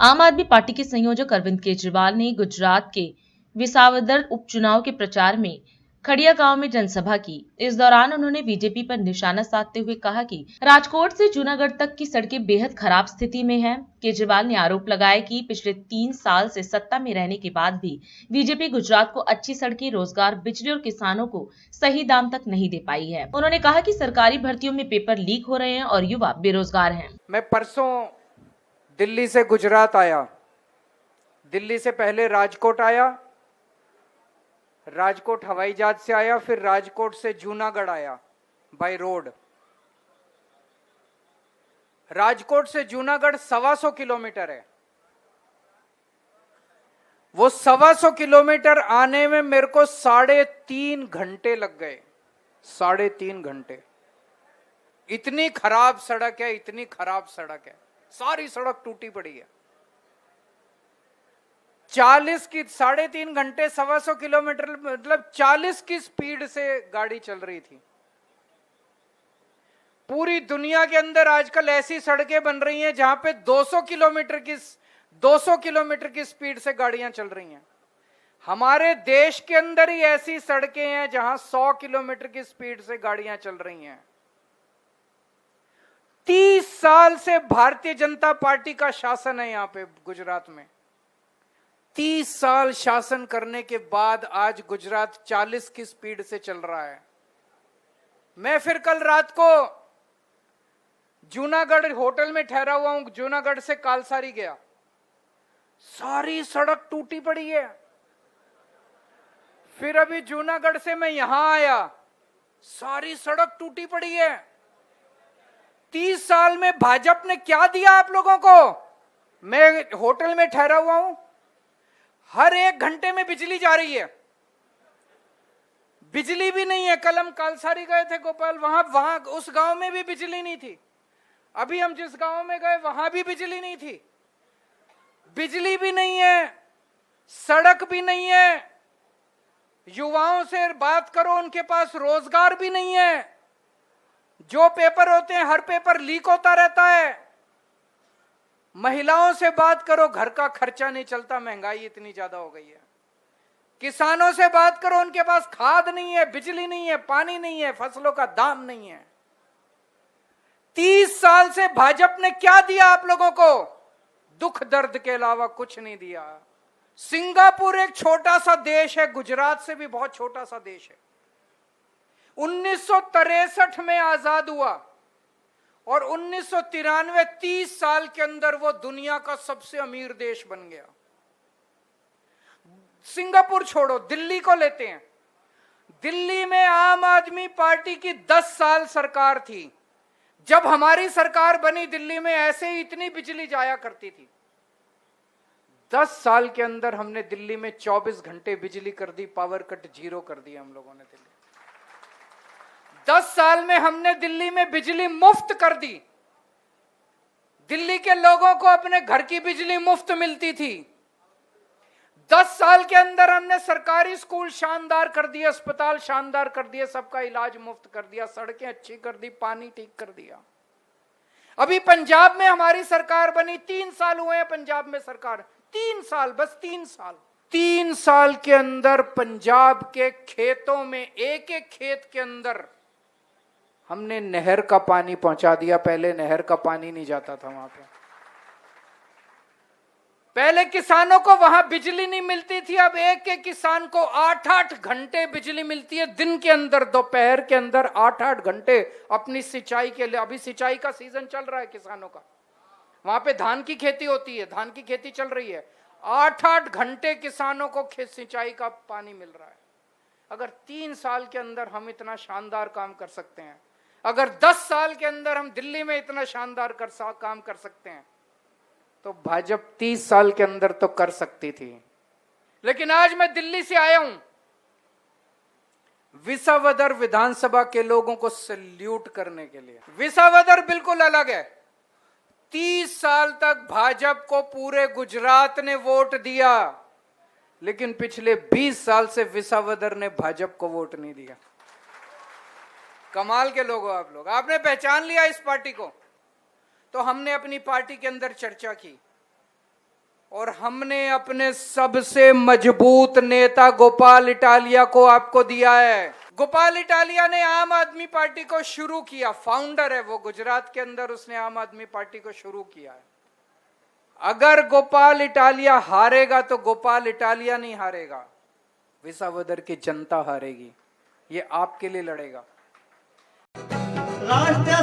आम आदमी पार्टी के संयोजक अरविंद केजरीवाल ने गुजरात के विसावदर उपचुनाव के प्रचार में खड़िया गांव में जनसभा की। इस दौरान उन्होंने बीजेपी पर निशाना साधते हुए कहा कि राजकोट से जूनागढ़ तक की सड़कें बेहद खराब स्थिति में हैं। केजरीवाल ने आरोप लगाया कि पिछले 3 साल से सत्ता में रहने के बाद भी बीजेपी गुजरात को अच्छी सड़कें, रोजगार, बिजली और किसानों को सही दाम तक नहीं दे पाई है। उन्होंने कहा कि सरकारी भर्तियों में पेपर लीक हो रहे हैं और युवा बेरोजगार हैं। मैं परसों दिल्ली से गुजरात आया। दिल्ली से पहले राजकोट आया, राजकोट हवाई जहाज से आया, फिर राजकोट से जूनागढ़ आया बाय रोड। राजकोट से जूनागढ़ 125 किलोमीटर है। वो 125 किलोमीटर आने में मेरे को 3.5 घंटे लग गए। 3.5 घंटे। इतनी खराब सड़क है, इतनी खराब सड़क है, सारी सड़क टूटी पड़ी है। 3.5 घंटे 125 किलोमीटर मतलब 40 की स्पीड से गाड़ी चल रही थी। पूरी दुनिया के अंदर आजकल ऐसी सड़कें बन रही हैं जहां पे 200 किलोमीटर की स्पीड से गाड़ियां चल रही हैं। हमारे देश के अंदर ही ऐसी सड़कें हैं जहां 100 किलोमीटर की स्पीड से गाड़ियां चल रही हैं। 30 साल से भारतीय जनता पार्टी का शासन है यहां पे गुजरात में। 30 साल शासन करने के बाद आज गुजरात 40 की स्पीड से चल रहा है। मैं फिर कल रात को जूनागढ़ होटल में ठहरा हुआ हूं। जूनागढ़ से कालसारी गया, सारी सड़क टूटी पड़ी है। फिर अभी जूनागढ़ से मैं यहां आया, सारी सड़क टूटी पड़ी है। 30 साल में भाजपा ने क्या दिया आप लोगों को? मैं होटल में ठहरा हुआ हूं, हर 1 घंटे में बिजली जा रही है। बिजली भी नहीं है। कल हम कालसारी गए थे गोपाल, वहां उस गांव में भी बिजली नहीं थी। अभी हम जिस गांव में गए वहां भी बिजली नहीं थी। बिजली भी नहीं है, सड़क भी नहीं है। युवाओं से बात करो, उनके पास रोजगार भी नहीं है। जो पेपर होते हैं हर पेपर लीक होता रहता है। महिलाओं से बात करो, घर का खर्चा नहीं चलता, महंगाई इतनी ज्यादा हो गई है। किसानों से बात करो, उनके पास खाद नहीं है, बिजली नहीं है, पानी नहीं है, फसलों का दाम नहीं है। 30 साल से भाजपा ने क्या दिया आप लोगों को? दुख दर्द के अलावा कुछ नहीं दिया। सिंगापुर एक छोटा सा देश है, गुजरात से भी बहुत छोटा सा देश है। 1963 में आजाद हुआ और 1993 30 साल के अंदर वो दुनिया का सबसे अमीर देश बन गया। सिंगापुर छोड़ो, दिल्ली को लेते हैं। दिल्ली में आम आदमी पार्टी की 10 साल सरकार थी। जब हमारी सरकार बनी, दिल्ली में ऐसे ही इतनी बिजली जाया करती थी। 10 साल के अंदर हमने दिल्ली में 24 घंटे बिजली कर दी, पावर कट 0 कर दिया हम लोगों ने दिल्ली। 10 साल में हमने दिल्ली में बिजली मुफ्त कर दी। दिल्ली के लोगों को अपने घर की बिजली मुफ्त मिलती थी। 10 साल के अंदर हमने सरकारी स्कूल शानदार कर दिए, अस्पताल शानदार कर दिए, सबका इलाज मुफ्त कर दिया, सड़कें अच्छी कर दी, पानी ठीक कर दिया। अभी पंजाब में हमारी सरकार बनी, 3 साल हुए हैं पंजाब में सरकार। 3 साल, बस 3 साल। 3 साल के अंदर पंजाब के खेतों में, एक एक खेत के अंदर हमने नहर का पानी पहुंचा दिया। पहले नहर का पानी नहीं जाता था वहां पे। पहले किसानों को वहां बिजली नहीं मिलती थी, अब एक एक किसान को 8-8 घंटे बिजली मिलती है दिन के अंदर, दोपहर के अंदर 8-8 घंटे अपनी सिंचाई के लिए। अभी सिंचाई का सीजन चल रहा है किसानों का, वहां पे धान की खेती होती है, धान की खेती चल रही है। 8-8 घंटे किसानों को सिंचाई का पानी मिल रहा है। अगर 3 साल के अंदर हम इतना शानदार काम कर सकते हैं, अगर 10 साल के अंदर हम दिल्ली में इतना शानदार काम कर सकते हैं, तो भाजपा 30 साल के अंदर तो कर सकती थी। लेकिन आज मैं दिल्ली से आया हूं, विसावदर विधानसभा के लोगों को सैल्यूट करने के लिए। विसावदर बिल्कुल अलग है। 30 साल तक भाजपा को पूरे गुजरात ने वोट दिया, लेकिन पिछले 20 साल से विसावदर ने भाजपा को वोट नहीं दिया। कमाल के लोग हो आप लोग, आपने पहचान लिया इस पार्टी को। तो हमने अपनी पार्टी के अंदर चर्चा की, और हमने अपने सबसे मजबूत नेता गोपाल इटालिया को आपको दिया है। गोपाल इटालिया ने आम आदमी पार्टी को शुरू किया, फाउंडर है वो, गुजरात के अंदर उसने आम आदमी पार्टी को शुरू किया है। अगर गोपाल इटालिया हारेगा तो गोपाल इटालिया नहीं हारेगा, विसावदर की जनता हारेगी। ये आपके लिए लड़ेगा। राष्ट्रीय